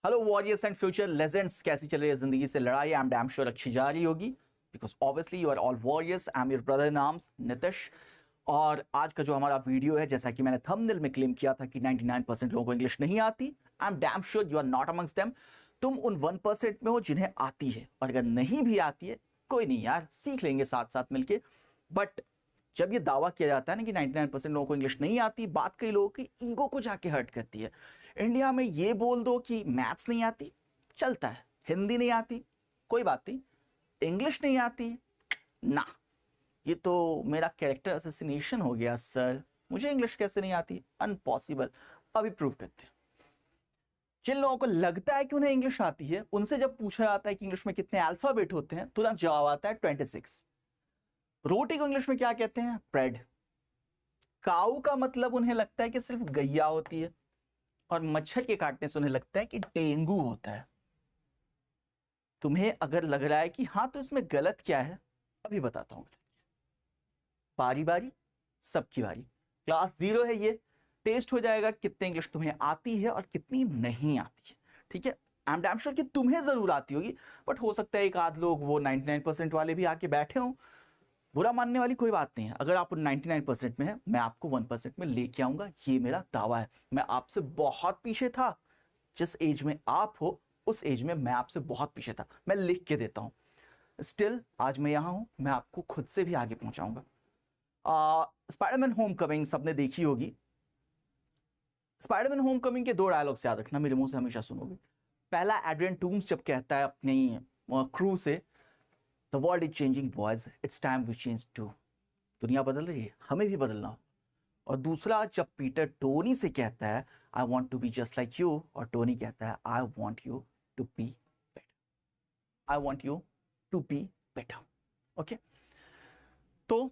Hello warriors and future legends, कैसी चल रही है जिंदगी से लड़ाई? आई एम डैम श्योर अच्छी जा रही होगी, because obviously you are all warriors. I am your brother in arms Nitish. और आज का जो हमारा वीडियो है, जैसा कि मैंने थंबनेल में क्लेम किया था कि 99% लोगों को इंग्लिश नहीं आती, I am damn sure you are not amongst them. तुम उन 1% में हो जिन्हें आती है, और अगर नहीं भी आती है कोई नहीं यार, सीख लेंगे साथ साथ मिलके। बट जब ये दावा किया जाता है ना कि 99% लोगों को इंग्लिश नहीं आती, बात कई लोगों की ईगो को जाके हर्ट करती है। इंडिया में ये बोल दो कि मैथ्स नहीं आती, चलता है। हिंदी नहीं आती, कोई बात नहीं। इंग्लिश नहीं आती ना, ये तो मेरा कैरेक्टर असैसिनेशन हो गया सर। मुझे इंग्लिश कैसे नहीं आती? अनपॉसिबल। अभी प्रूव करते हैं। जिन लोगों को लगता है कि उन्हें इंग्लिश आती है, उनसे जब पूछा जाता है कि इंग्लिश में कितने अल्फाबेट होते हैं, तुरंत जवाब आता है 26। रोटी को इंग्लिश में क्या कहते हैं? ब्रेड। काऊ का मतलब उन्हें लगता है कि सिर्फ गैया होती है, और मच्छर के काटने से उन्हें लगता है कि डेंगू होता है। तुम्हें अगर लग रहा है कि हाँ तो इसमें गलत क्या है, अभी बताता हूं। बारी बारी सबकी बारी। क्लास 0 है ये, टेस्ट हो जाएगा कितने इंग्लिश तुम्हें आती है और कितनी नहीं आती है। ठीक है, आई एम डैम श्योर कि तुम्हें जरूर आती होगी, बट हो सकता है एक आध लोग वो 99% वाले भी आके बैठे हों। बुरा मानने वाली कोई बात नहीं है। अगर आप 99% में है, मैं आपको 1% में लेके आऊंगा, ये मेरा दावा है। मैं आपसे बहुत पीछे था। जिस एज में आप हो उस एज में मैं आपसे बहुत पीछे था। मैं लिख के देता हूं। स्टिल आज मैं यहां हूं, मैं आपको खुद से भी आगे पहुंचाऊंगा। स्पाइडरमैन होमकमिंग सबने देखी होगी। स्पाइडरमैन होमकमिंग के 2 डायलॉग्स याद रखना, मेरे मुंह से हमेशा सुनोगे। पहला, एड्रियन टूम्स जब कहता है अपनी क्रू से, the world is changing boys, it's time we change too. दुनिया बदल रही है, हमें भी बदलना हो। और दूसरा, जब पीटर टोनी से कहता है I want to be just like you, और टोनी कहता है I want you to be better. I want you to be better. Okay, तो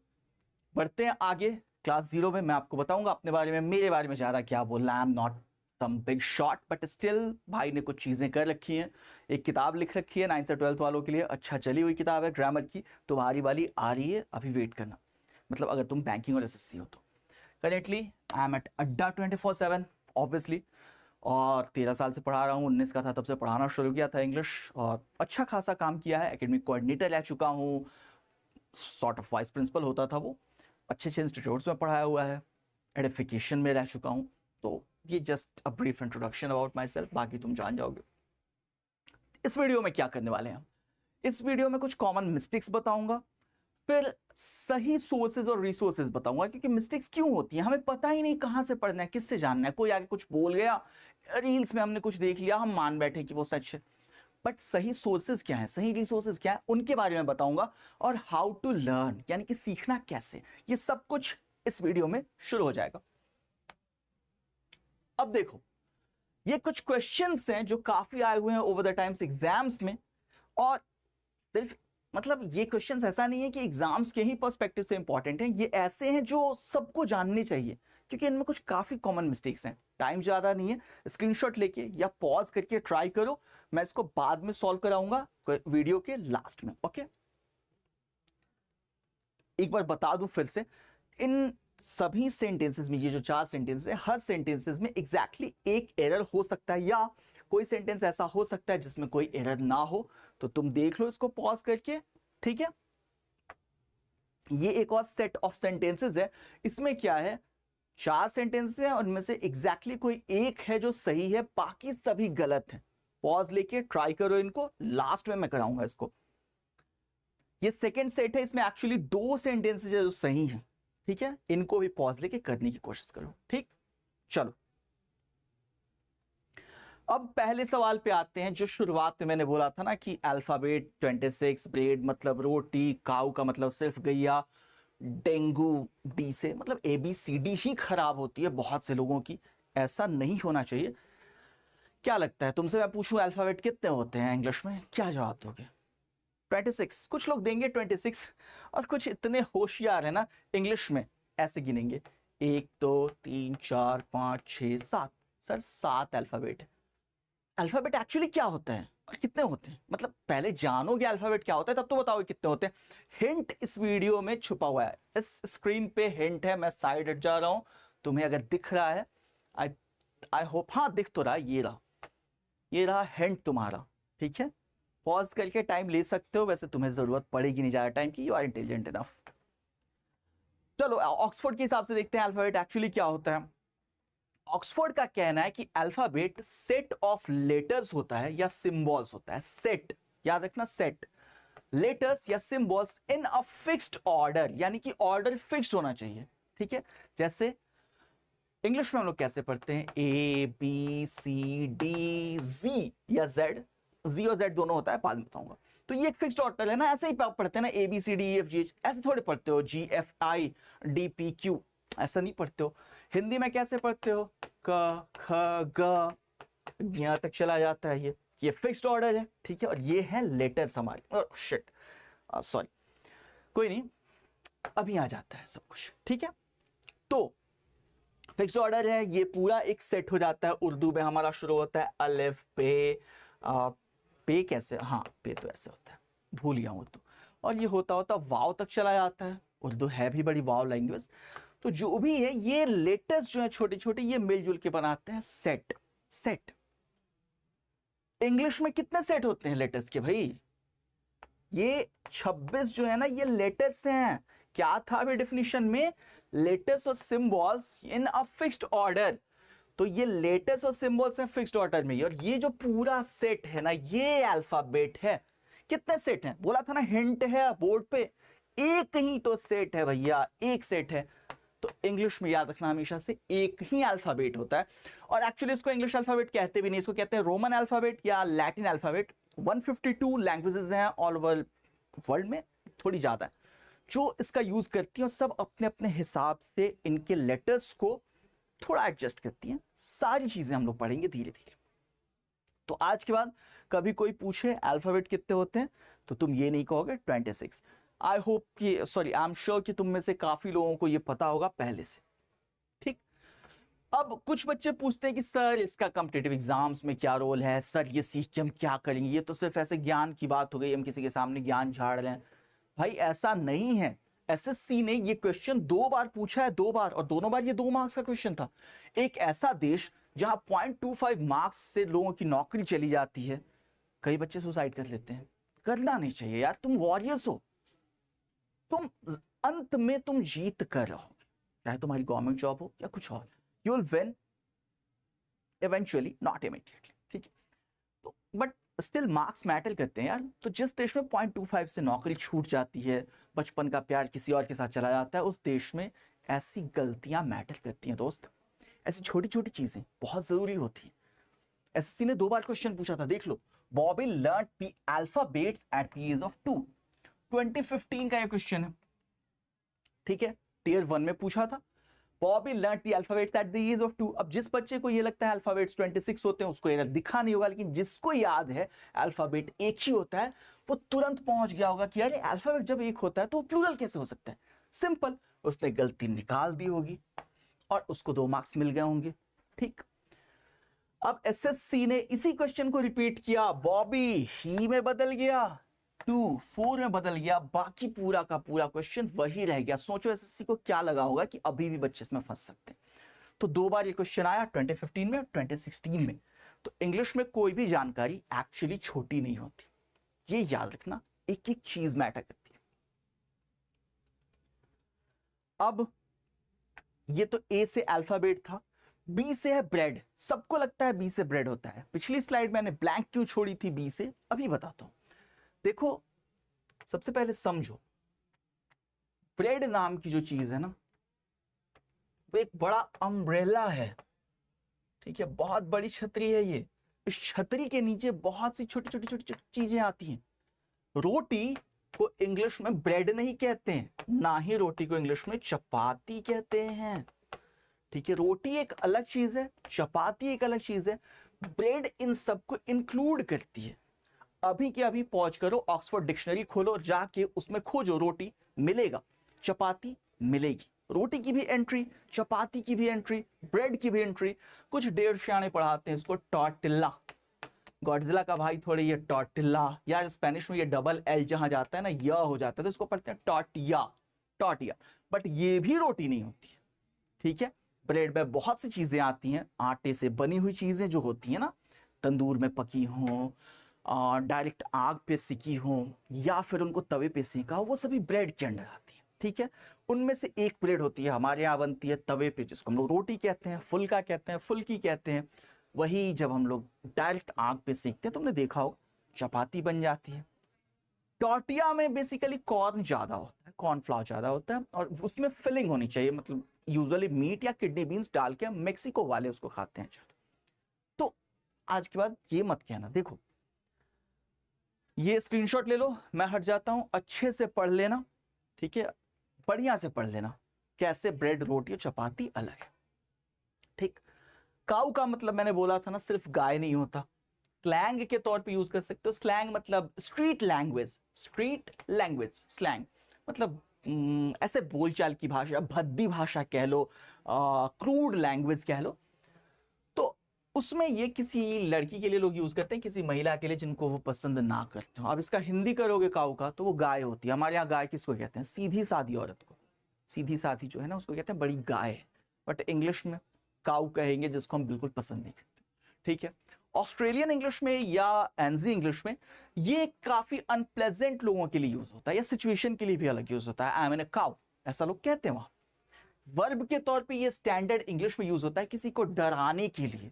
बढ़ते हैं आगे। क्लास 0 में मैं आपको बताऊंगा अपने बारे में, मेरे बारे में ज्यादा क्या बोलना। I am not some big shot, but still भाई ने कुछ चीजें कर रखी हैं। एक किताब लिख रखी है 9th से 12th वालों के लिए, अच्छा चली हुई किताब है ग्रामर की। तुम्हारी वाली आ रही है, अभी वेट करना। मतलब अगर तुम बैंकिंग और एसएससी हो तो। करेंटली आई एम एट अड्डा 24/7 ऑब्वियसली, और 13 साल से पढ़ा रहा हूँ। 19 का था तब से पढ़ाना शुरू किया था इंग्लिश, और अच्छा खासा काम किया है। एकेडमिक कोऑर्डिनेटर रह चुका हूँ, सॉर्ट ऑफ वाइस प्रिंसिपल होता था वो। अच्छे अच्छे इंस्टीट्यूट्स में पढ़ाया हुआ है, एडिफिकेशन में रह चुका हूँ। तो ये just a brief introduction about my self, बाकी तुम जान जाओगे। इस वीडियो में क्या करने वाले हैं हम? इस वीडियो में कुछ कॉमन मिस्टेक्स बताऊंगा, फिर सही सोर्सेज और रिसोर्सेज बताऊंगा। क्योंकि मिस्टेक्स क्यों होती हैं, हमें पता ही नहीं कहां से पढ़ना है, किससे जानना है। कोई आगे कुछ बोल गया, रील्स में हमने कुछ देख लिया, हम मान बैठे कि वो सच है। बट सही सोर्सेज क्या है, सही रिसोर्सेज क्या है, उनके बारे में बताऊंगा। और हाउ टू लर्न, यानी कि सीखना कैसे, ये सब कुछ इस वीडियो में शुरू हो जाएगा। अब देखो, ये कुछ क्वेश्चंस हैं जो काफी आए हुए हैं ओवर द टाइम्स एग्जाम्स में। और सिर्फ मतलब ये क्वेश्चंस ऐसा नहीं है कि एग्जाम्स के ही पर्सपेक्टिव से इंपॉर्टेंट हैं, ये ऐसे हैं जो सबको जानने चाहिए। क्योंकि इनमें कुछ काफी कॉमन मिस्टेक्स हैं। टाइम ज्यादा नहीं है, स्क्रीनशॉट लेके या पॉज करके ट्राई करो। मैं इसको बाद में सॉल्व कराऊंगा वीडियो के लास्ट में। ओके, एक बार बता दूं फिर से, इन सभी सेंटेंसेस में, ये जो 4 सेंटेंस है, हर सेंटेंसेस में एग्जैक्टली एक एरर हो सकता है, या कोई सेंटेंस ऐसा हो सकता है जिसमें कोई एरर ना हो। तो तुम देख लो इसको पॉज करके, ठीक है। ये एक और सेट ऑफ सेंटेंसेस है। इसमें क्या है, 4 सेंटेंसेस हैं, उनमें से एग्जैक्टली कोई एक है जो सही है, बाकी सभी गलत हैं। पॉज लेके ट्राई करो इनको, लास्ट में मैं कराऊंगा इसको। ये सेकेंड सेट है, इसमें एक्चुअली 2 सेंटेंसेस है जो सही है, ठीक है। इनको भी पॉज लेके करने की कोशिश करो, ठीक। चलो, अब पहले सवाल पे आते हैं। जो शुरुआत में मैंने बोला था ना कि अल्फाबेट 26, ब्रेड मतलब रोटी, काऊ का मतलब सिर्फ गैया, डेंगू डी से, मतलब ABCD ही खराब होती है बहुत से लोगों की। ऐसा नहीं होना चाहिए। क्या लगता है तुमसे मैं पूछूं अल्फाबेट कितने होते हैं इंग्लिश में, क्या जवाब दोगे? 26। कुछ लोग देंगे 26, और कुछ इतने होशियार है ना, इंग्लिश में ऐसे गिनेंगे 1 2 3 4 5 6 7। सर 7 अल्फाबेट है। अल्फाबेट एक्चुअली क्या होता है और कितने होते हैं? मतलब पहले जानोगे अल्फाबेट क्या होता है, तब तो बताओगे कितने होते हैं। हिंट इस वीडियो में छुपा हुआ है, इस स्क्रीन पे हिंट है। मैं साइड हट जा रहा हूं, तुम्हें अगर दिख रहा है, आई होप, हाँ दिख तो रहा है, ये रहा। ये रहा हिंट तुम्हारा, ठीक है। पॉज करके टाइम ले सकते हो, वैसे तुम्हें जरूरत पड़ेगी नहीं ज्यादा टाइम की, यू आर इंटेलिजेंट इनफ। चलो ऑक्सफोर्ड के हिसाब से देखते हैं अल्फाबेट एक्चुअली क्या होता है। ऑक्सफोर्ड का कहना है कि अल्फाबेट सेट ऑफ लेटर्स होता है या सिंबल्स होता है। सेट, याद रखना, सेट लेटर्स या symbols in a fixed order, यानी कि ऑर्डर फिक्स्ड होना चाहिए, ठीक है। जैसे इंग्लिश में हम लोग कैसे पढ़ते हैं, ए बी सी डी जी या जेड, जी और जेड दोनों होता है, बाद में बताऊंगा। तो ये एक फिक्स्ड ऑर्डर है ना, ऐसे ही पढ़ते हैं ना, A B C D E F G H, ऐसे थोड़े पढ़ते हो G F I D P Q, ऐसा नहीं पढ़ते हो। हिंदी में कैसे पढ़ते हो, क ख ग, यहां तक चला जाता है, ये फिक्स्ड ऑर्डर है, ठीक है। और ये है लेटर्स हमारे, शिट सॉरी, कोई नहीं, अभी आ जाता है सब कुछ, ठीक है। तो फिक्स्ड ऑर्डर है, ये पूरा एक सेट हो जाता है। उर्दू में हमारा शुरू होता है अलिफ पे, पे कैसे, हाँ पे तो ऐसे होता है, भूल गया उर्दू, और ये होता होता वाव तक चला जाता है। उर्दू है भी बड़ी वाव लैंग्वेज। तो जो भी है ये लेटर्स जो है छोटे छोटे, ये मिलजुल के बनाते हैं सेट। सेट इंग्लिश में कितने सेट होते हैं लेटर्स के भाई, ये 26 जो है ना, ये लेटर्स हैं। क्या था अभी डेफिनेशन में, लेटर्स और symbols in a fixed order. तो ये लेटर्स और सिंबल्स हैं फिक्स्ड ऑर्डर में, और ये जो पूरा सेट है ना, ये अल्फाबेट है। कितने सेट हैं बोला था ना, हिंट है बोर्ड पे, एक ही तो सेट है भैया, एक सेट है। तो इंग्लिश में याद रखना हमेशा से एक ही अल्फाबेट होता है। और एक्चुअली इसको इंग्लिश अल्फाबेट कहते भी नहीं, इसको कहते हैं रोमन अल्फाबेट या लैटिन अल्फाबेट। 152 लैंग्वेजेस हैं ऑल ओवर वर्ल्ड में, थोड़ी ज्यादा है जो इसका यूज करती हैं, और सब अपने अपने हिसाब से इनके लेटर्स को थोड़ा एडजस्ट करती हैं। सारी चीजें हम लोग पढ़ेंगे धीरे धीरे। तो आज के बाद कभी कोई पूछे अल्फाबेट कितने होते हैं, तो तुम ये नहीं कहोगे 26। आई होप कि, सॉरी आई एम श्योर कि तुम में से काफी लोगों को ये पता होगा पहले से, ठीक। अब कुछ बच्चे पूछते हैं कि सर इसका कॉम्पिटिटिव एग्जाम्स में क्या रोल है, सर ये सीख के हम क्या करेंगे, ये तो सिर्फ ऐसे ज्ञान की बात हो गई, हम किसी के सामने ज्ञान झाड़ रहे हैं। भाई ऐसा नहीं है। एसएससी ने ये क्वेश्चन 2 बार पूछा है, 2 बार, और दोनों बार ये 2 मार्क्स का क्वेश्चन था। एक ऐसा देश जहां 0.25 मार्क्स से लोगों की नौकरी चली जाती है, कई बच्चे सुसाइड कर लेते हैं। करना नहीं चाहिए यार, तुम वॉरियर्स हो, तुम अंत में तुम जीत कर रहोगे, चाहे तुम्हारी गवर्नमेंट जॉब हो या कुछ और, you will win eventually, not immediately, ठीक है। तो बट स्टिल मार्क्स मैटर करते हैं यार। तो जिस देश में 0.25 से नौकरी छूट जाती है, बचपन का प्यार किसी और के साथ चला जाता है, उस देश में ऐसी गलतियां मैटर करती हैं दोस्त। ऐसी छोटी छोटी चीजें बहुत जरूरी होती हैं। एसएससी ने 2 बार क्वेश्चन पूछा था, देख लो। Bobby learn the alphabets at the age of 2, 2015 का ये क्वेश्चन है, ठीक है। टियर 1 में पूछा था, Bobby learn the alphabets at the age of 2। अब जिस बच्चे को ये लगता है अल्फाबेट्स 26 होते हैं, उसको ये दिखा नहीं होगा, लेकिन जिसको याद है अल्फाबेट एक ही होता है, वो तुरंत पहुंच गया होगा कि अरे अल्फाबेट जब एक होता है तो प्लूरल कैसे हो सकता है। सिंपल, उसने गलती निकाल दी होगी और उसको 2 मार्क्स मिल गए होंगे, ठीक। अब एसएससी ने इसी क्वेश्चन को रिपीट किया, बॉबी ही में बदल गया, 2 4 में बदल गया, बाकी पूरा का पूरा क्वेश्चन वही रह गया। सोचो एसएससी को क्या लगा होगा कि अभी भी बच्चे इसमें फंस सकते हैं। तो 2 बार ये क्वेश्चन आया, 2015 में और 2016 में। तो इंग्लिश में कोई भी जानकारी एक्चुअली छोटी नहीं होती, ये याद रखना, एक एक चीज मैटर करती है। अब ये तो ए से अल्फाबेट था, बी से है ब्रेड। सबको लगता है बी से ब्रेड होता है। पिछली स्लाइड मैंने ब्लैंक क्यों छोड़ी थी बी से, अभी बताता हूं। देखो सबसे पहले समझो, ब्रेड नाम की जो चीज है ना, वो एक बड़ा अम्ब्रेला है, ठीक है, बहुत बड़ी छतरी है ये। इस छतरी के नीचे बहुत सी छोटी छोटी छोटी छोटी चीजें आती हैं। रोटी को इंग्लिश में ब्रेड नहीं कहते हैं, ना ही रोटी को इंग्लिश में चपाती कहते हैं, ठीक है। रोटी एक अलग चीज है, चपाती एक अलग चीज है, ब्रेड इन सबको इंक्लूड करती है। अभी के अभी पहुंच करो, ऑक्सफोर्ड डिक्शनरी खोलो और जाके उसमें खोजो, रोटी मिलेगा, चपाती मिलेगी। रोटी की भी एंट्री, चपाती की भी एंट्री, ब्रेड की भी एंट्री। कुछ डेढ़ सियाने पढ़ाते हैं इसको टॉर्टिल्ला। गॉडजिला का भाई थोड़े ये टॉर्टिल्ला, या स्पेनिश में ये डबल एल जहां जाता है ना, यह हो जाता है, तो इसको पढ़ते हैं टॉर्टिया, टॉर्टिया। बट ये भी रोटी नहीं होती है, ठीक है। ब्रेड में बहुत सी चीजें आती हैं, आटे से बनी हुई चीजें जो होती हैं ना, तंदूर में पकी हों, डायरेक्ट आग पे सिकी हों, या फिर उनको तवे पे सेका हो, वो सभी ब्रेड के अंडर आती है। ठीक है, उनमें से एक ब्रेड होती है हमारे यहाँ बनती है तवे पे, जिसको हम लोग रोटी कहते हैं, फुल्का कहते हैं, फुल्की कहते हैं। वही जब हम लोग डायरेक्ट आग पे सेकते हैं, तुमने देखा हो चपाती बन जाती है। टॉर्टिया में बेसिकली कॉर्न ज्यादा होता है, कॉर्नफ्लावर ज्यादा होता है, और उसमें फिलिंग होनी चाहिए, मतलब यूजुअली मीट या किडनी बीन्स डाल के मेक्सिको वाले उसको खाते हैं ज्यादा। तो आज के बाद ये मत कहना, देखो ये स्क्रीनशॉट ले लो, मैं हट जाता हूं, अच्छे से पढ़ लेना, ठीक है, बढ़िया से पढ़ लेना कैसे ब्रेड, रोटी और चपाती अलग है। ठीक, काऊ का मतलब मैंने बोला था ना, सिर्फ गाय नहीं होता, स्लैंग के तौर पे यूज कर सकते हो। स्लैंग मतलब street language, street language, slang मतलब ऐसे बोलचाल की भाषा, भद्दी भाषा कह लो, क्रूड लैंग्वेज कह लो। तो उसमें ये किसी लड़की के लिए लोग यूज करते हैं, किसी महिला के लिए जिनको वो पसंद ना करते हो। अब इसका हिंदी करोगे काऊ का तो वो गाय होती है। हमारे यहाँ गाय किसको कहते हैं? सीधी सादी औरत को, सीधी सादी जो है ना उसको कहते हैं बड़ी गाय है। बट इंग्लिश में काऊ कहेंगे जिसको हम बिल्कुल पसंद नहीं करते। ठीक है, ऑस्ट्रेलियन इंग्लिश में या एनजी इंग्लिश में ये काफी अनप्लेजेंट लोगों के लिए यूज होता है, या सिचुएशन के लिए भी अलग यूज होता है। आई एम ए काऊ, ऐसा लोग कहते हैं वहां। वर्ब के तौर पे ये स्टैंडर्ड इंग्लिश में यूज होता है किसी को डराने के लिए,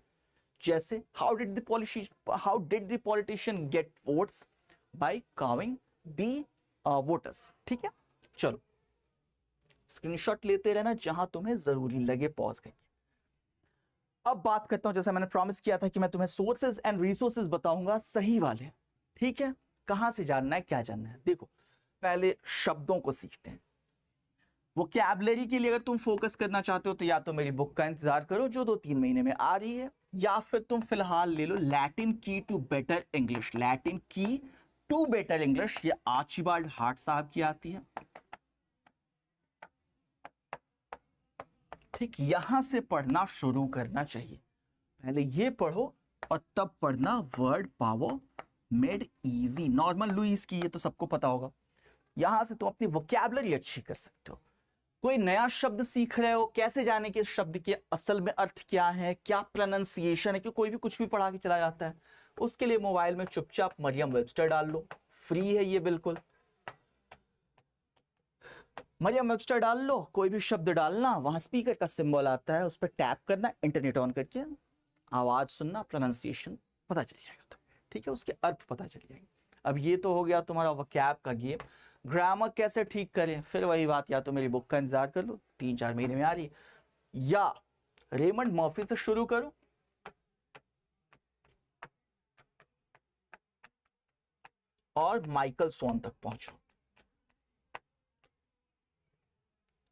जैसे how did the politician get votes? By cowing the voters. ठीक है, चलो स्क्रीनशॉट लेते रहना जहां तुम्हें जरूरी लगे, पॉज करके। अब बात करता हूं, जैसे मैंने प्रॉमिस किया था कि मैं तुम्हें सोर्सेज एंड रिसोर्सेज बताऊंगा सही वाले। ठीक है, कहां से जानना है, क्या जानना है? देखो पहले शब्दों को सीखते हैं। वोकैबुलरी के लिए अगर तुम फोकस करना चाहते हो तो या तो मेरी बुक का इंतजार करो जो 2-3 महीने में आ रही है, या फिर तुम फिलहाल ले लो लैटिन की टू बेटर इंग्लिश। लैटिन की टू बेटर इंग्लिश, ये आर्चिबाल्ड हार्ट साहब की आती है। ठीक, यहां से पढ़ना शुरू करना चाहिए। पहले ये पढ़ो और तब पढ़ना word power made easy. Norman Lewis की ये तो सबको पता होगा। यहां से तुम अपनी वोकैबुलरी अच्छी कर सकते हो। कोई नया शब्द सीख रहे हो, कैसे जाने कि इस शब्द के असल में अर्थ क्या है, क्या प्रोनाउंसिएशन है, क्योंकि कोई भी कुछ भी पढ़ा के चला जाता है। उसके लिए मोबाइल में चुपचाप मरियम वेबस्टर डाल लो, फ्री है ये बिल्कुल। मरियम वेबस्टर डाल लो, कोई भी शब्द डालना, वहां स्पीकर का सिंबल आता है, उस पर टैप करना, इंटरनेट ऑन करके आवाज सुनना, प्रोनाउंसिएशन पता चल जाएगा तो, ठीक है, उसके अर्थ पता चल जाएंगे। अब ये तो हो गया तुम्हारा वोकैब का गेम। ग्रामर कैसे ठीक करें? फिर वही बात, या तो मेरी बुक का इंतजार कर लो, 3-4 महीने में आ रही है, या रेमंड मर्फी से शुरू करो, और माइकल स्वॉन तक पहुंचो,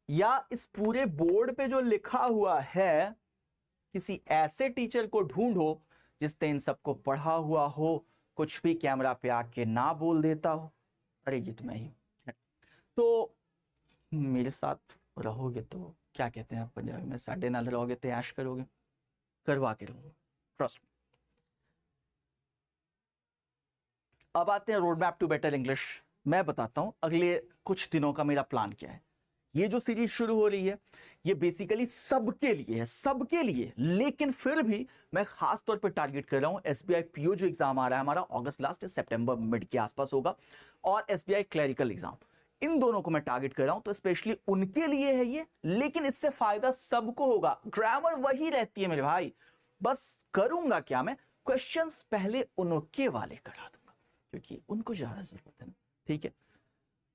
या इस पूरे बोर्ड पे जो लिखा हुआ है किसी ऐसे टीचर को ढूंढो जिसने इन सबको पढ़ा हुआ हो, कुछ भी कैमरा पे आके ना बोल देता हो। अरे ये तो मैं ही। तो मेरे साथ रहोगे तो क्या कहते हैं पंजाबी में, साडे नाल रहोगे तो ऐश करोगे, करवा के रहूंगा, ट्रस्ट। अब आते हैं road map to better English. मैं बताता हूं अगले कुछ दिनों का मेरा प्लान क्या है। ये जो सीरीज शुरू हो रही है ये बेसिकली सबके लिए है, सबके लिए, लेकिन फिर भी मैं खास तौर पर टारगेट कर रहा हूं एसबीआई पीओ जो एग्जाम आ रहा है हमारा अगस्त लास्ट सितंबर मिड के आसपास होगा, और एसबीआई क्लरिकल एग्जाम, इन दोनों को मैं टारगेट कर रहा हूं। तो स्पेशली उनके लिए है ये, लेकिन इससे फायदा सबको होगा। ग्रामर वही रहती है मेरे भाई, बस करूंगा क्या, मैं क्वेश्चंस पहले उनके वाले करा दूंगा क्योंकि उनको ज्यादा जरूरत है ना। ठीक है,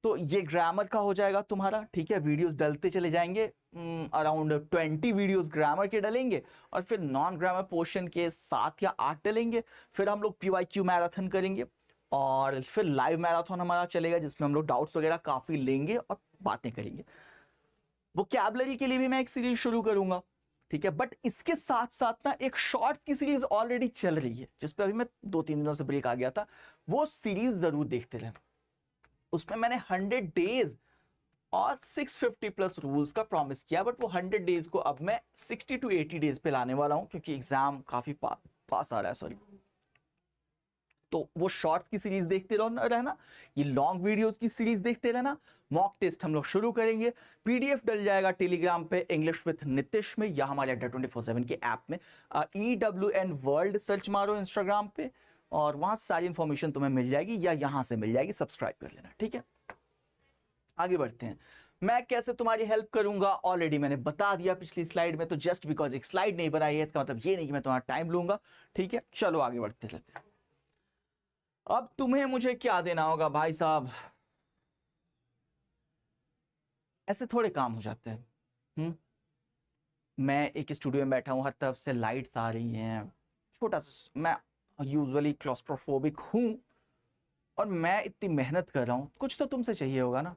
तो ये ग्रामर का हो जाएगा तुम्हारा। ठीक है, वीडियोस डलते चले जाएंगे, अराउंड 20 वीडियोस ग्रामर के डलेंगे, और फिर नॉन ग्रामर पोर्शन के 7 या 8 डलेंगे। फिर हम लोग पीवाईक्यू मैराथन करेंगे, और फिर लाइव मैराथन हमारा चलेगा जिसमें हम लोग डाउट्स वगैरह काफी लेंगे और बातें करेंगे। वोकैबुलरी के लिए भी मैं एक सीरीज शुरू करूंगा। ठीक है, बट इसके साथ साथ ना एक शॉर्ट की सीरीज ऑलरेडी चल रही है जिसपे अभी मैं 2-3 दिनों से ब्रेक आ गया था, वो सीरीज जरूर देखते रहना। उसमें मैंने 100 डेज और 650 प्लस रूल्स का प्रॉमिस किया, बट वो 100 डेज को अब मैं 60 to 80 डेज पे लाने वाला हूं क्योंकि एग्जाम काफी पास आ रहा है। सॉरी, तो वो शॉर्ट्स की सीरीज देखते रहना, ये लॉन्ग वीडियोस की सीरीज देखते रहना। मॉक टेस्ट हम लोग शुरू करेंगे, पीडीएफ डल जाएगा टेलीग्राम पे इंग्लिश विथ नितिश में या हमारे अड्डा 24/7 के ऐप में। EWN वर्ल्ड सर्च मारो इंस्टाग्राम पे और वहां सारी इंफॉर्मेशन तुम्हें मिल जाएगी या यहां से मिल जाएगी, सब्सक्राइब कर लेना, ठीक है। आगे बढ़ते हैं, मैं कैसे तुम्हारी हेल्प करूंगा ऑलरेडी मैंने बता दिया पिछली स्लाइड में, तो जस्ट बिकॉज एक स्लाइड नहीं बनाई है इसका मतलब ये नहीं कि मैं तुम्हारा टाइम लूंगा, ठीक है। चलो आगे बढ़ते रहते हैं। अब तुम्हें मुझे क्या देना होगा भाई साहब, ऐसे थोड़े काम हो जाते हैं। मैं एक स्टूडियो में बैठा हूं, हर तरफ से लाइट्स आ रही हैं, छोटा सा, मैं यूजुअली क्लॉस्ट्रोफोबिक हूं और मैं इतनी मेहनत कर रहा हूं, कुछ तो तुमसे चाहिए होगा ना,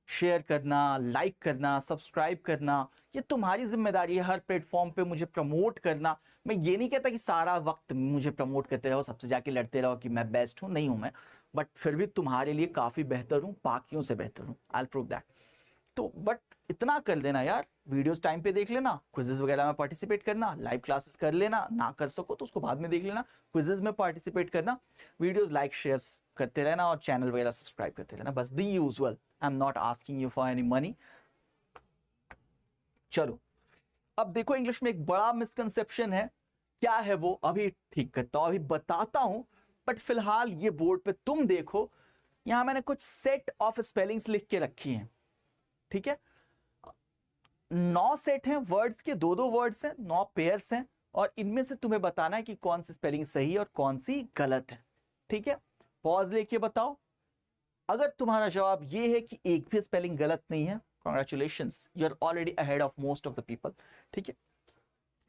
शेयर करना, लाइक करना, सब्सक्राइब करना, ये तुम्हारी जिम्मेदारी है। हर प्लेटफॉर्म पे मुझे प्रमोट करना। मैं ये नहीं कहता कि सारा वक्त मुझे प्रमोट करते रहो, सबसे जाके लड़ते रहो कि मैं बेस्ट हूं, नहीं हूं मैं, बट फिर भी तुम्हारे लिए काफी बेहतर हूं, बाकियों से बेहतर हूं, आई विल प्रूव दैट। तो बट इतना कर देना यार, वीडियोस टाइम पे देख लेना, क्विजेस वगैरह में पार्टिसिपेट करना, लाइव क्लासेस कर लेना, ना कर सको तो उसको बाद में देख लेना, क्विजेस में पार्टिसिपेट करना, वीडियोस लाइक शेयर करते रहना और चैनल वगैरह सब्सक्राइब करते रहना, बस the usual. I am not asking you for any money. चलो अब देखो, इंग्लिश में एक बड़ा मिसकंसेप्शन है, क्या है वो अभी ठीक करता हूं, अभी बताता हूं, बट फिलहाल ये बोर्ड पे तुम देखो, यहां मैंने कुछ सेट ऑफ स्पेलिंग्स लिख के रखी हैं, ठीक है। 9 सेट हैं वर्ड्स के, 2-2 वर्ड्स हैं, 9 पेयर्स हैं और इनमें से तुम्हें बताना है कि कौन सी स्पेलिंग सही है और कौन सी गलत है, ठीक है। पॉज लेके बताओ, अगर तुम्हारा जवाब ये है कि एक भी स्पेलिंग गलत नहीं है, congratulations, you are already ahead of most of the people, ठीक है।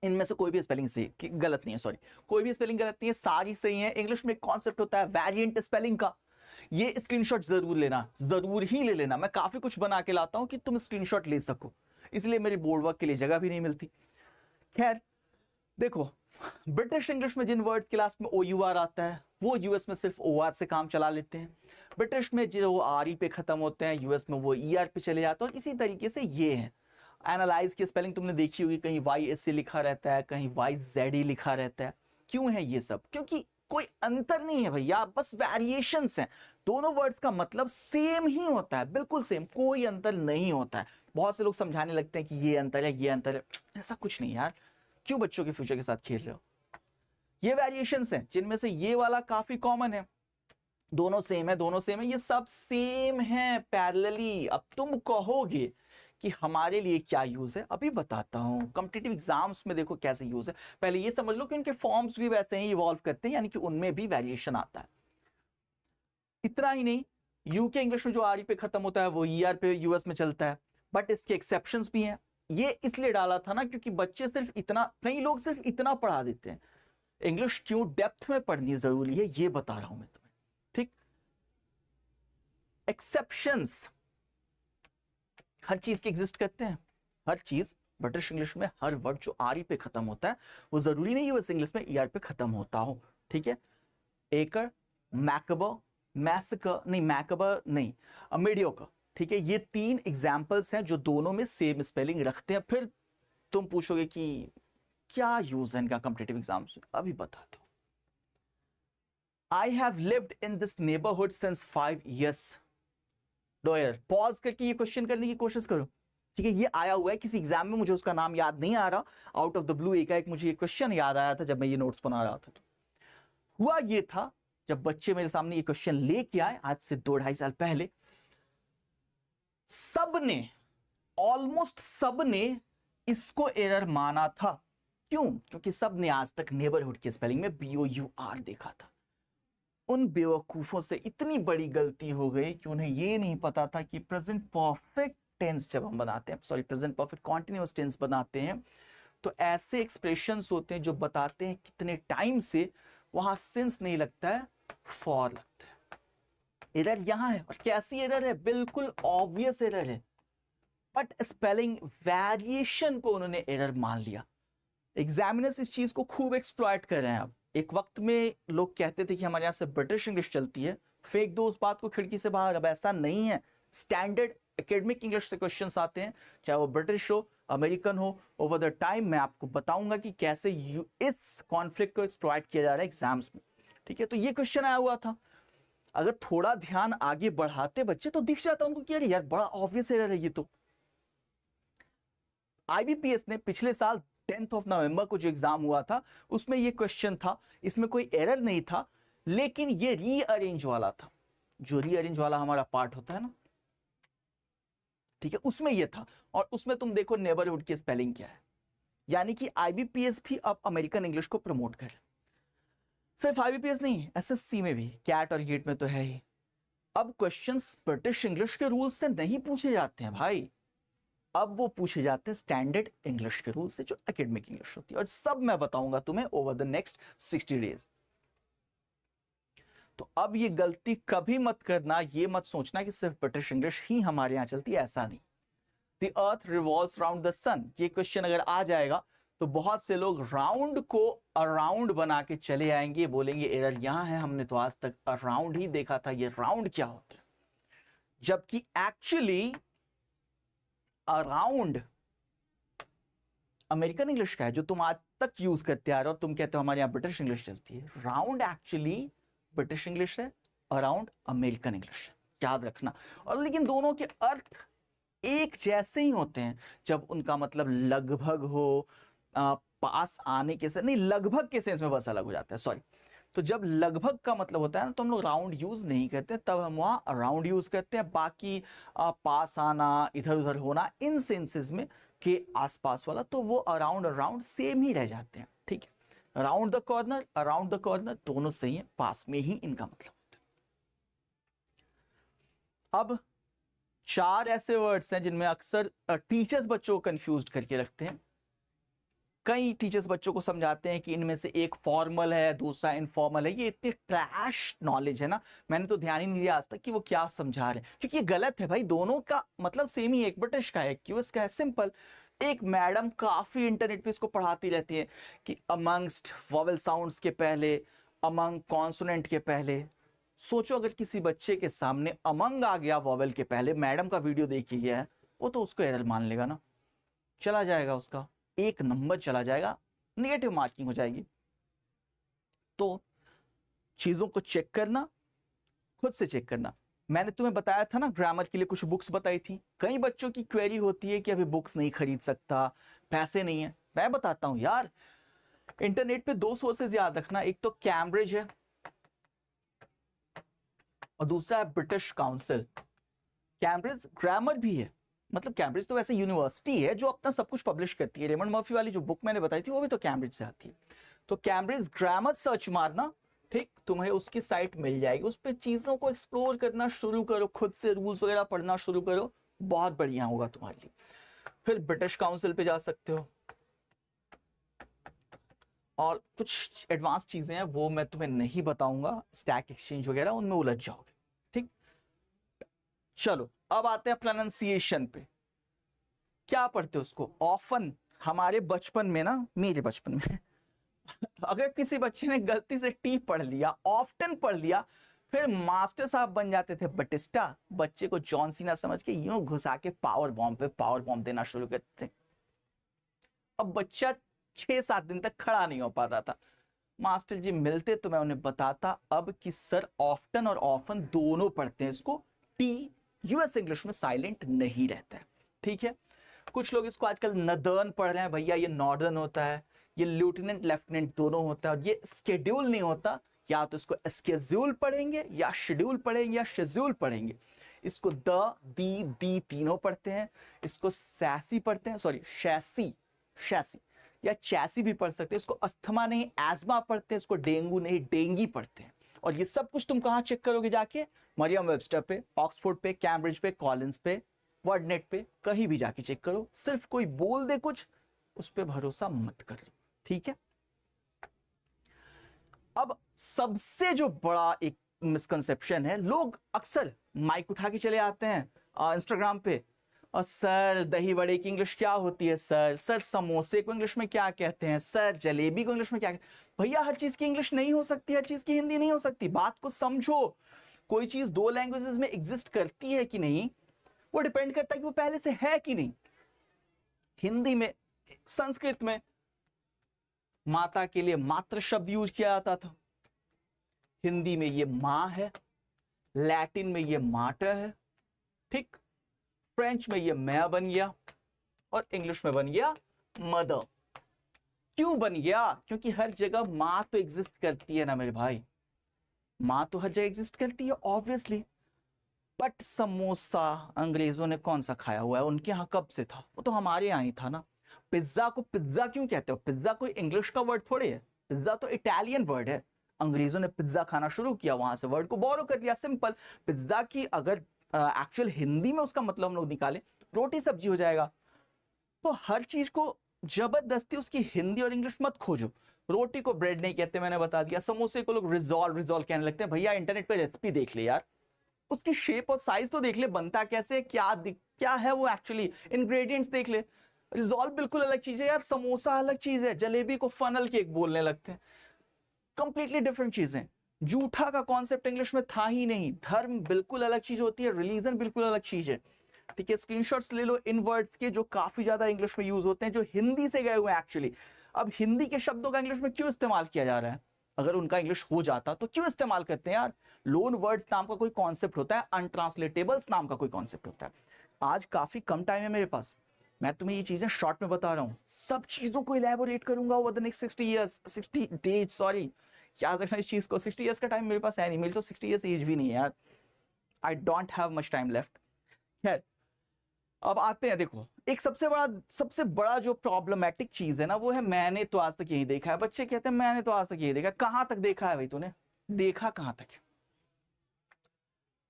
इनमें से कोई भी स्पेलिंग सही गलत नहीं है, सॉरी, कोई भी स्पेलिंग गलत नहीं है, सारी सही है। इंग्लिश में एक कॉन्सेप्ट होता है वेरिएंट स्पेलिंग का, ये स्क्रीनशॉट जरूर लेना, जरूर ही ले लेना। मैं काफी कुछ बना के लाता हूं कि तुम स्क्रीनशॉट ले सको, इसलिए मेरी बोर्ड वर्क के लिए जगह भी नहीं मिलती। खैर देखो, ब्रिटिश इंग्लिश में जिन वर्ड्स के लास्ट में OUR आता है वो यूएस में सिर्फ OR से काम चला लेते हैं। ब्रिटिश में जो RE पे खत्म होते हैं, यूएस में वो ER पे चले जाते हैं। और इसी तरीके से ये है, एनालाइज की स्पेलिंग तुमने देखी होगी, कहीं YSC लिखा रहता है, कहीं YZE लिखा रहता है। क्यों है ये सब? क्योंकि कोई अंतर नहीं है भैया, बस वेरिएशंस हैं। दोनों वर्ड्स का मतलब सेम ही होता है, बिल्कुल सेम, कोई अंतर नहीं होता है। बहुत से लोग समझाने लगते हैं कि ये अंतर है, ये अंतर है, ऐसा कुछ नहीं यार। क्यों बच्चों के फ्यूचर के साथ खेल रहे हो? ये वेरिएशंस हैं जिनमें से ये वाला काफी कॉमन है, दोनों सेम है, दोनों सेम है, ये सब सेम है पैरेलली। अब तुम कहोगे कि हमारे लिए क्या यूज है, अभी बताता हूं। कॉम्पिटिटिव एग्जाम्स में देखो कैसे यूज है, पहले ये समझ लो कि उनके फॉर्म्स भी वैसे ही इवॉल्व करते हैं, यानी कि उनमें भी वेरिएशन आता है। इतना ही नहीं, यूके इंग्लिश में जो RE पे खत्म होता है वो ER पे यूएस में चलता है, बट इसके एक्सेप्शंस भी हैं। ये इसलिए डाला था ना क्योंकि बच्चे सिर्फ इतना, कई लोग सिर्फ इतना पढ़ा देते हैं। इंग्लिश क्यों डेप्थ में पढ़नी जरूरी है ये बता रहा हूं मैं तुम्हें, ठीक। एक्सेप्शंस हर चीज के एग्जिस्ट करते हैं, हर चीज। ब्रिटिश इंग्लिश में हर वर्ड जो RE पे खत्म होता है वो जरूरी नहीं यूएस इंग्लिश में ER पे खत्म होता हो, ठीक है। एकर, मैकबर, मैसकर नहीं, मैकबर नहीं, मेडियोकर, ठीक है। ये 3 एग्जाम्पल्स हैं जो दोनों में सेम स्पेलिंग रखते हैं। फिर तुम पूछोगे कि क्या यूज है इनका कॉम्पिटिटिव एग्जाम्स में, अभी बताता हूं। I have lived in this neighbourhood since 5 years। डोयर, पॉज करके ये क्वेश्चन करने की कोशिश करो, ठीक है। ये आया हुआ है किसी एग्जाम में, मुझे उसका नाम याद नहीं आ रहा, आउट ऑफ द ब्लू एक मुझे ये क्वेश्चन याद आया था जब मैं ये नोट्स बना रहा था। तो हुआ ये था, जब बच्चे मेरे सामने ये क्वेश्चन लेके आए आज से 2-2.5 साल पहले, सबने, ऑलमोस्ट सबने इसको एरर माना था। क्यों? क्योंकि सबने आज तक नेबरहुड की स्पेलिंग में BOUR देखा था। उन बेवकूफों से इतनी बड़ी गलती हो गई कि उन्हें यह नहीं पता था कि प्रेजेंट परफेक्ट टेंस जब हम बनाते हैं, sorry, present perfect continuous tense बनाते हैं, तो ऐसे एक्सप्रेशंस होते हैं जो बताते हैं कितने टाइम से, वहां सिंस नहीं लगता है, फॉर लगता है। एरर यहां है, और कैसी एरर है? बिल्कुल ऑब्वियस एरर है, बट स्पेलिंग वेरिएशन को उन्होंने एरर मान लिया। एग्जामिनर्स इस चीज को खूब एक्सप्लॉइट कर रहे हैं। अब एक वक्त में लोग कहते थे कि हमारे यहां से ब्रिटिश इंग्लिश चलती है, फेंक दो उस बात को खिड़की से बाहर। अब ऐसा नहीं है, स्टैंडर्ड एकेडमिक इंग्लिश से क्वेश्चंस आते हैं, चाहे वो ब्रिटिश हो, अमेरिकन हो। ओवर द टाइम मैं आपको बताऊंगा कि कैसे इस कॉन्फ्लिक्ट को एक्सप्लॉइट किया जा रहा है एग्जाम्स में, ठीक है, तो ये क्वेश्चन आया हुआ था। अगर थोड़ा ध्यान आगे बढ़ाते बच्चे तो दिख जाता उनको कि अरे यार बड़ा ऑब्वियस एरर है ये तो। आईबीपीएस ने पिछले साल 10 नवंबर को जो एग्जाम हुआ था उसमें ये क्वेश्चन था, इसमें कोई एरर नहीं था, लेकिन ये रीअरेंज वाला था, जो रीअरेंज वाला हमारा पार्ट होता है ना, ठीक है, उसमें ये था। और उसमें तुम देखो नेबरहुड की स्पेलिंग क्या है, यानी कि आईबीपीएस भी अब अमेरिकन इंग्लिश को प्रमोट कर, सिर्फ आईबीपीएस नहीं, एसएससी में भी, कैट और गेट में तो है ही। अब क्वेश्चंस ब्रिटिश इंग्लिश के रूल से नहीं पूछे जाते हैं भाई, अब वो पूछे जाते हैं स्टैंडर्ड इंग्लिश के रूल से, जो एकेडमिक इंग्लिश होती है, और सब मैं बताऊंगा तुम्हें ओवर द नेक्स्ट 60 डेज। तो अब ये गलती कभी मत करना, ये मत सोचना कि सिर्फ ब्रिटिश इंग्लिश ही हमारे यहां चलती है, ऐसा नहीं। The earth revolves round the sun, ये क्वेश्चन अगर आ जाएगा तो बहुत से लोग राउंड को अराउंड बना के चले आएंगे, बोलेंगे एरर यहां है, हमने तो आज तक अराउंड ही देखा था, ये राउंड क्या होता है, जबकि एक्चुअली अराउंड अमेरिकन इंग्लिश का है, जो तुम आज तक यूज करते आ रहे हो, तुम कहते हो हमारे यहां ब्रिटिश इंग्लिश चलती है। राउंड एक्चुअली ब्रिटिश इंग्लिश है, अराउंड अमेरिकन इंग्लिश है, याद रखना। और लेकिन दोनों के अर्थ एक जैसे ही होते हैं जब उनका मतलब लगभग हो, पास आने के से नहीं, लगभग के सेंस में बस अलग हो जाता है, सॉरी। तो जब लगभग का मतलब होता है ना, तो हम लोग राउंड यूज नहीं करते, तब हम वहां अराउंड यूज करते हैं। बाकी पास आना, इधर उधर होना, इन सेंसेस में के आसपास वाला, तो वो अराउंड अराउंड सेम ही रह जाते हैं, ठीक है। Round the corner, around the corner दोनों सही है, पास में ही इनका मतलब होता है। अब 4 ऐसे वर्ड्स हैं जिनमें अक्सर टीचर्स बच्चों को कंफ्यूज करके रखते हैं। कई टीचर्स बच्चों को समझाते हैं कि इनमें से एक फॉर्मल है, दूसरा इनफॉर्मल है। ये इतनी ट्रैश नॉलेज है ना, मैंने तो ध्यान ही नहीं दिया आज तक कि वो क्या समझा रहे हैं, क्योंकि ये गलत है भाई। दोनों का मतलब सेम ही, एक ब्रिटिश का है, एक यूएस का है, सिंपल। एक मैडम काफी इंटरनेट पे इसको पढ़ाती रहती है कि अमंगस्ट वॉवेल साउंड्स के पहले, अमंग कॉन्सोनेंट के पहले। सोचो अगर किसी बच्चे के सामने अमंग आ गया वॉवेल के पहले, मैडम का वीडियो देखी गया है, वो तो उसको एरर मान लेगा ना, चला जाएगा उसका 1 नंबर चला जाएगा, नेगेटिव मार्किंग हो जाएगी। तो चीजों को चेक करना, खुद से चेक करना। मैंने तुम्हें बताया था ना, ग्रामर के लिए कुछ बुक्स बताई थी। कई बच्चों की क्वेरी होती है कि अभी बुक्स नहीं खरीद सकता, पैसे नहीं है। मैं बताता हूं यार, इंटरनेट पे 2 सोर्सेज याद रखना, एक तो कैम्ब्रिज है और दूसरा है ब्रिटिश काउंसिल। कैम्ब्रिज ग्रामर भी है, मतलब कैम्ब्रिज तो वैसे यूनिवर्सिटी है जो अपना सब कुछ पब्लिश करती है। रेमंड मर्फी वाली जो बुक मैंने बताई थी वो भी तो कैम्ब्रिज से आती है। तो कैम्ब्रिज ग्रामर सर्च मारना, ठीक, तुम्हें उसकी साइट मिल जाएगी। उस पर चीजों को एक्सप्लोर करना शुरू करो, खुद से रूल्स वगैरह पढ़ना शुरू करो, बहुत बढ़िया होगा तुम्हारे लिए। फिर ब्रिटिश काउंसिल पे जा सकते हो, और कुछ एडवांस चीजें हैं वो मैं तुम्हें नहीं बताऊंगा, स्टैक एक्सचेंज वगैरह, उनमें उलझ जाओगे, ठीक। चलो अब आते हैं प्रोनाउंसिएशन पे। क्या पढ़ते हो उसको ऑफन। हमारे बचपन में ना, मेरे बचपन में अगर किसी बच्चे ने गलती से टी पढ़ लिया, ऑफ्टन पढ़ लिया, फिर मास्टर साहब बन जाते थे बटिस्टा, बच्चे को जॉन सीना समझ के यूं घुसा के पावर बॉम्ब पे पावर बॉम्ब देना शुरू करते थे। अब बच्चा 6-7 दिन तक खड़ा नहीं हो पाता था। मास्टर जी मिलते तो मैं उन्हें बताता अब कि सर ऑफ्टन और ऑफन दोनों पढ़ते हैं इसको, टी यूएस इंग्लिश में साइलेंट नहीं रहता है, ठीक है। कुछ लोग इसको आजकल नदर्न पढ़ रहे हैं, भैया ये नॉर्दर्न होता है, ये लेफ्टिनेंट लेफ्टिनेंट दोनों होता है, और ये स्केड्यूल नहीं होता। या तो इसको स्केड्यूल पढ़ेंगे, या शेड्यूल पढ़ेंगे, या शेड्यूल पढ़ेंगे। इसको दी तीनों पढ़ते हैं। इसको सैसी पढ़ते हैं, सॉरी शैसी, शैसी या चैसी भी पढ़ सकते हैं। इसको अस्थमा नहीं एस्मा पढ़ते हैं, इसको डेंगू नहीं डेंगी पढ़ते हैं। और ये सब कुछ तुम कहां चेक करोगे जाके, मरियम वेबस्टर पे, ऑक्सफोर्ड पे, कैम्ब्रिज पे, कॉलिंस पे, वर्डनेट पे, कहीं भी जाके चेक करो। सिर्फ कोई बोल दे कुछ, उस पर भरोसा मत कर लो, ठीक है। अब सबसे जो बड़ा एक मिसकंसेप्शन है, लोग अक्सर माइक उठा के चले आते हैं इंस्टाग्राम पे, और सर दही बड़े की इंग्लिश क्या होती है, सर समोसे को इंग्लिश में क्या कहते हैं, सर जलेबी को इंग्लिश में क्या कहते हैं। भैया हर चीज की इंग्लिश नहीं हो सकती, हर चीज की हिंदी नहीं हो सकती। बात को समझो, कोई चीज 2 लैंग्वेजेस में एग्जिस्ट करती है कि नहीं, वो डिपेंड करता है कि वो पहले से है कि नहीं। हिंदी में, संस्कृत में माता के लिए मात्र शब्द यूज किया जाता था, हिंदी में ये माँ है, लैटिन में ये माटर है, ठीक, फ्रेंच में ये मैं बन गया और इंग्लिश में बन गया मदर। क्यों बन गया? क्योंकि हर जगह माँ तो एग्जिस्ट करती है ना मेरे भाई, माँ तो हर जगह एग्जिस्ट करती है ऑब्वियसली। बट समोसा अंग्रेजों ने कौन सा खाया हुआ है? उनके यहाँ कब से था? वो तो हमारे यहाँ ही था ना। पिज्जा को पिज्जा क्यों कहते हो? पिज्जा कोई इंग्लिश का वर्ड थोड़े है, पिज्जा तो इटालियन वर्ड है। अंग्रेजों ने पिज्जा खाना शुरू किया, वहां से वर्ड को बोरो कर लिया, सिंपल। पिज्जा की अगर एक्चुअल हिंदी में उसका मतलब हम लोग निकाले, रोटी सब्जी हो जाएगा। तो हर चीज को जबरदस्ती उसकी हिंदी और इंग्लिश मत खोजो। रोटी को ब्रेड नहीं कहते, मैंने बता दिया। समोसे को लोग रिजॉल्व कहने लगते हैं। भैया इंटरनेट पे रेसिपी देख ले यार, उसकी शेप और साइज तो देख ले, बनता कैसे, क्या है वो एक्चुअली, इंग्रेडिएंट्स देख ले। रिजॉल्व बिल्कुल अलग चीज है यार, समोसा अलग चीज है, जलेबी को फनल केक बोलने लगते हैं, कंप्लीटली डिफरेंट चीजें। जूठा का कॉन्सेप्ट इंग्लिश में था ही नहीं। धर्म बिल्कुल अलग चीज होती है, रिलीजन बिल्कुल अलग चीज है, ठीक है। स्क्रीनशॉट्स ले लो इन वर्ड्स के जो काफी ज्यादा इंग्लिश में यूज होते हैं, जो हिंदी से गए हुए हैं एक्चुअली। अब हिंदी के शब्दों का इंग्लिश में क्यों इस्तेमाल किया जा रहा है? अगर उनका इंग्लिश हो जाता तो क्यों इस्तेमाल करते हैं यार? लोन वर्ड्स नाम का कोई कॉन्सेप्ट होता है, अनट्रांसलेटेबल्स नाम का कोई कॉन्सेप्ट होता है। आज काफी कम टाइम है मेरे पास, मैं तुम्हें ये चीजें शॉर्ट में बता रहा हूं। सब चीजों को इलैबोरेट करूंगा over the next 60 years, 60 days, sorry, याद रखना इस चीज को। 60 इयर्स का टाइम मेरे पास है नहीं, मेरी तो 60 इयर्स एज भी नहीं है यार। I don't have much time left. खैर, अब आते हैं, देखो एक सबसे बड़ा जो प्रॉब्लमेटिक चीज है ना, वो है मैंने तो आज तक यही देखा है। बच्चे कहते हैं मैंने तो आज तक यही देखा है। कहां तक देखा है भाई तूने? देखा कहां तक है?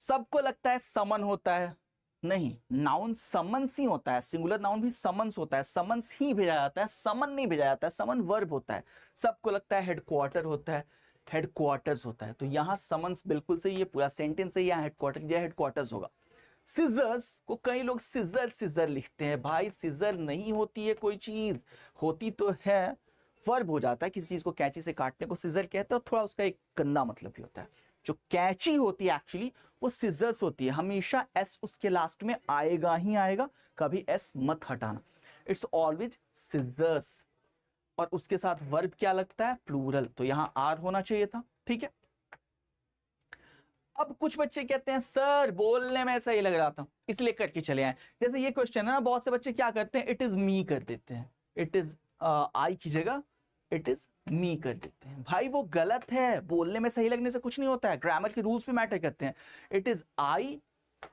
सबको लगता है समन होता है, नहीं, नाउन समन्स ही होता है। सिंगुलर नाउन भी समन्स होता है, समन्स ही भेजा जाता है, समन नहीं भेजा जाता है। समन वर्ब होता है। सबको लगता है हेडक्वार्टर होता है, हेडक्वार्टर्स होता है। तो यहां समन्स बिल्कुल सही है, पूरा सेंटेंस है, यहां हेडक्वार्टर या हेडक्वार्टर्स होगा। सिजर्स को कई लोग सिजर लिखते हैं। भाई सिजर नहीं होती है कोई चीज, होती तो है, वर्ब हो जाता है। किसी चीज को कैंची से काटने को सिजर कहते हैं, और थोड़ा उसका एक गंदा मतलब भी होता है। जो कैंची होती है एक्चुअली वो सिजर्स होती है। हमेशा एस उसके लास्ट में आएगा ही आएगा, कभी एस मत हटाना। It's always scissors. और उसके साथ वर्ब क्या लगता है? प्लूरल। तो यहां आर होना चाहिए था, ठीक है। अब कुछ बच्चे कहते हैं सर बोलने में ऐसा ही लग रहा था इसलिए करके चले आए। जैसे ये क्वेश्चन है ना, बहुत से बच्चे क्या करते हैं, इट इज मी कर देते हैं। इट इज आई की जगह इट इज मी कर देते हैं। भाई वो गलत है, बोलने में सही लगने से कुछ नहीं होता है, ग्रामर के रूल्स भी मैटर करते हैं। इट इज आई,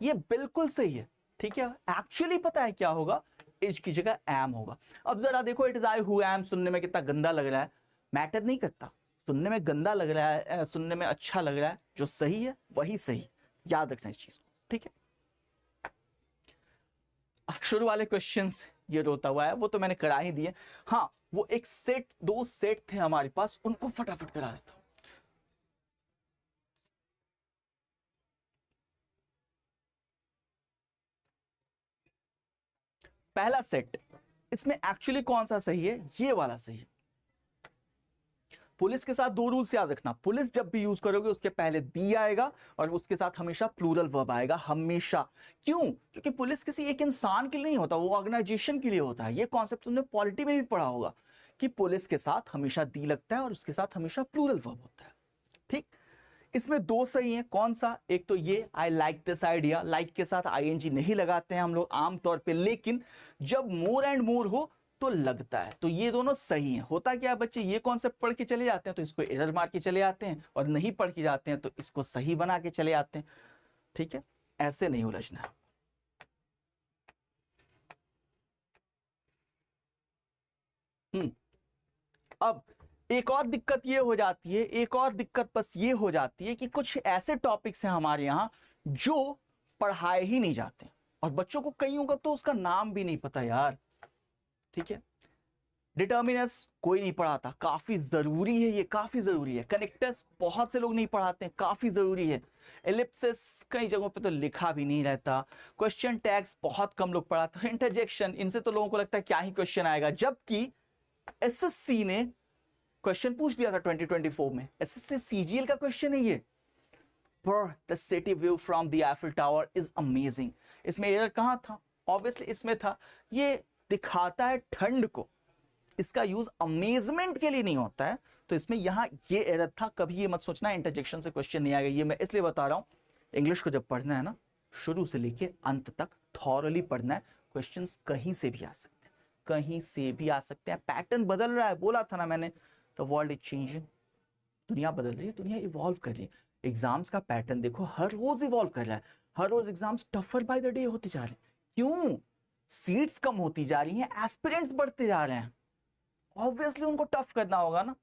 ये बिल्कुल सही है, ठीक है। एक्चुअली पता है क्या होगा, इज की जगह एम होगा। अब जरा देखो, it is I who am सुनने में कितना गंदा लग रहा है, मैटर नहीं करता। सुनने में गंदा लग रहा है, सुनने में अच्छा लग रहा है, जो सही है वही सही। याद रखना इस चीज को, ठीक है। शुरू वाले क्वेश्चंस ये रोता हुआ है वो तो मैंने करा ही दिए। हाँ, वो एक सेट, दो सेट थे हमारे पास, उनको फटाफट करा देता हूं। पहला सेट, इसमें एक्चुअली कौन सा सही है? ये वाला सही है। पुलिस के साथ दो रूल्स याद रखना। पुलिस जब भी यूज करोगे उसके पहले दी आएगा और उसके साथ हमेशा प्लूरल वर्ब आएगा, हमेशा। क्यों? क्योंकि पुलिस किसी एक इंसान के लिए नहीं होता, वो ऑर्गेनाइजेशन के लिए होता है। ये कॉन्सेप्ट तुमने पॉलिटी में भी पढ़ा होगा कि पुलिस के साथ हमेशा दी लगता है और उसके साथ हमेशा प्लूरल वर्ब होता है, ठीक। इसमें दो सही है। कौन सा? एक तो ये I like this idea, like के साथ आईएनजी नहीं लगाते हैं हम लोग आमतौर पे, लेकिन जब मोर एंड मोर हो तो लगता है। तो ये दोनों सही हैं। होता क्या बच्चे, ये कॉन्सेप्ट पढ़ के चले जाते हैं तो इसको एरर मार के चले जाते हैं, और नहीं पढ़ के जाते हैं तो इसको सही बना के चले जाते हैं, ठीक है। ऐसे नहीं उलझना है। अब एक और दिक्कत ये हो जाती है, एक और दिक्कत बस ये हो जाती है कि कुछ ऐसे टॉपिक्स हैं हमारे यहाँ जो पढ़ाए ही नहीं जाते, और बच्चों को कईयों का तो उसका नाम भी नहीं पता यार, ठीक है। डिटर्मिनस कोई नहीं पढ़ाता, काफी जरूरी है, ये काफी जरूरी है। कनेक्टर्स बहुत से लोग नहीं पढ़ाते हैं, काफी जरूरी है। एलिप्सिस कई जगहों पे तो लिखा भी नहीं रहता। क्वेश्चन टैग्स बहुत कम लोग पढ़ाते हैं। इंटरजेक्शन, इनसे तो लोगों को लगता है क्या ही क्वेश्चन आएगा, जबकि एसएससी ने क्वेश्चन पूछ दिया था 2024 में। एसएससी सीजीएल का क्वेश्चन है ये। पर the city view from the Eiffel tower is amazing. इसमें एरर कहां था? ऑब्वियसली इसमें था। ये दिखाता है ठंड को, इसका यूज अमेजमेंट के लिए नहीं होता है, तो इसमें यहाँ ये एरर था, कभी ये मत सोचना इंटरजेक्शन से क्वेश्चन नहीं आएगा। ये मैं इसलिए बता रहा हूँ, इंग्लिश को जब पढ़ना है ना, शुरू से लेके अंत तक थॉरली पढ़ना है। क्वेश्चंस कहीं से भी आ सकते हैं, कहीं से भी आ सकते हैं। पैटर्न बदल रहा है, बोला था ना मैंने, द वर्ल्ड इज चेंजिंग। दुनिया बदल रही है, दुनिया इवॉल्व कर रही है। एग्जाम्स का पैटर्न देखो, हर रोज इवॉल्व कर रहा है, हर रोज exams tougher by the day होते जा रहे हैं। क्यों? सीट्स कम होती जा रही हैं, एस्पिरेंट्स बढ़ते जा रहे हैं, ऑब्वियसली उनको टफ करना होगा ना।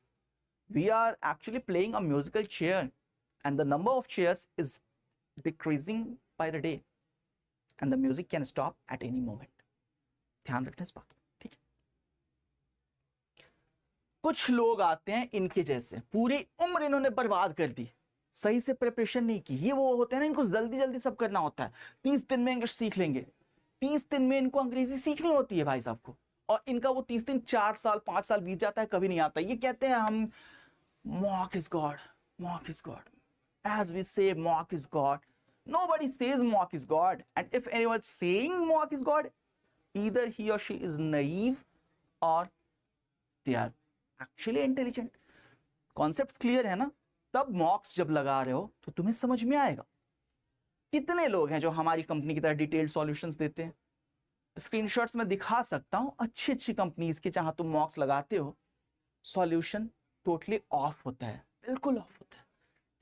We are actually playing a musical chair and the number of chairs is decreasing by the day and the music can stop at any moment. ध्यान रखना इस बात को, ठीक है। कुछ लोग आते हैं इनके जैसे, पूरी उम्र इन्होंने बर्बाद कर दी, सही से प्रिपरेशन नहीं की। ये वो होते हैं ना, इनको जल्दी जल्दी सब करना होता है, 30 दिन में इंग्लिश सीख लेंगे, 30 दिन में इनको अंग्रेजी सीखनी होती है भाई साहब को, और इनका वो 30 दिन 4 साल 5 साल बीत जाता है, कभी नहीं आता। ये कहते हैं हम mock is God, mock is God, as we say mock is God. Nobody says mock is God, and if anyone saying mock is God, either he or she is naive or they are actually intelligent. Concepts clear है ना? तब मॉक्स जब लगा रहे हो तो तुम्हें समझ में आएगा। कितने लोग हैं जो हमारी कंपनी की तरह डिटेल्ड सॉल्यूशंस देते हैं? स्क्रीनशॉट्स में दिखा सकता हूं, अच्छी अच्छी कंपनीज के जहां तुम मॉक्स लगाते हो, सॉल्यूशन टोटली ऑफ होता है, बिल्कुल ऑफ होता है,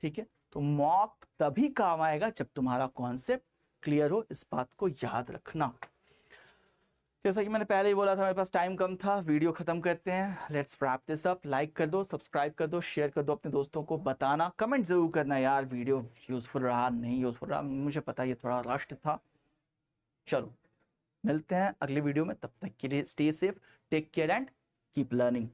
ठीक है। तो मॉक तभी काम आएगा जब तुम्हारा कॉन्सेप्ट क्लियर हो, इस बात को याद रखना। जैसा कि मैंने पहले ही बोला था, मेरे पास टाइम कम था, वीडियो खत्म करते हैं। Let's wrap this up. Like कर दो, सब्सक्राइब कर दो, शेयर कर दो, अपने दोस्तों को बताना, कमेंट जरूर करना यार वीडियो यूजफुल रहा नहीं यूजफुल रहा, मुझे पता ये थोड़ा रश्ड था। चलो मिलते हैं अगले वीडियो में, तब तक के लिए stay safe, take care and keep learning.